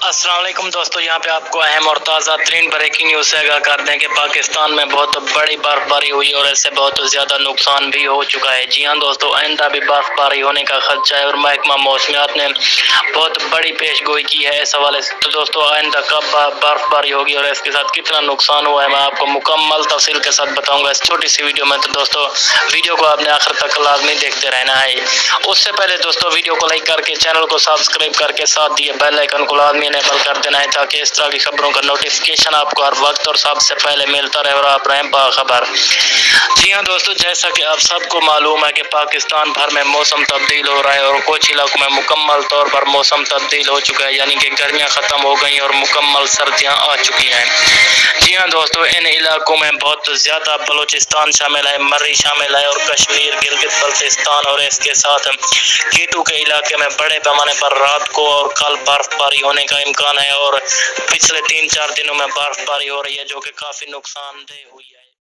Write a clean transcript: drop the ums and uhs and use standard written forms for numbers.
السلام علیکم دوستو، یہاں پہ آپ کو اہم اور تازہ ترین بریکنگ نیوز سے آگاہ کر دیں کہ پاکستان میں بہت بڑی برف باری ہوئی اور اس سے بہت زیادہ نقصان بھی ہو چکا ہے۔ جی ہاں دوستو، آئندہ بھی برف باری ہونے کا خدشہ ہے اور محکمہ موسمیات نے بہت بڑی پیش گوئی کی ہے اس حوالے سے۔ تو دوستو، آئندہ کب برف باری ہوگی اور اس کے ساتھ کتنا نقصان ہوا ہے، میں آپ کو مکمل تفصیل کے ساتھ بتاؤں گا اس چھوٹی سی ویڈیو میں۔ تو دوستو، ویڈیو کو آپ نے آخر تک لازمی دیکھتے رہنا ہے۔ اس سے پہلے دوستو، ویڈیو کو لائک کر کے چینل کو سبسکرائب کر کے ساتھ دیے بیل آئیکن کو لازمی انیبل کر دینا ہے تاکہ اس طرح کی خبروں کا نوٹیفیکیشن آپ کو ہر وقت اور سب سے پہلے ملتا رہے اور آپ رہیں باخبر۔ جی ہاں دوستو، جیسا کہ آپ سب کو معلوم ہے کہ پاکستان بھر میں موسم تبدیل ہو رہا ہے اور کچھ علاقوں میں مکمل طور پر موسم تبدیل ہو چکا ہے، یعنی کہ گرمیاں ختم ہو گئی اور مکمل سردیاں آ چکی ہیں۔ جی ہاں دوستو، ان علاقوں میں بہت زیادہ بلوچستان شامل ہے، مری شامل ہے اور کشمیر، گلگت بلتستان اور اس کے ساتھ کیٹو کے علاقے میں بڑے پیمانے پر رات کو اور کل برف باری ہونے کا امکان ہے اور پچھلے 3-4 دنوں میں برف باری ہو رہی ہے جو کہ کافی نقصان دہ ہوئی ہے۔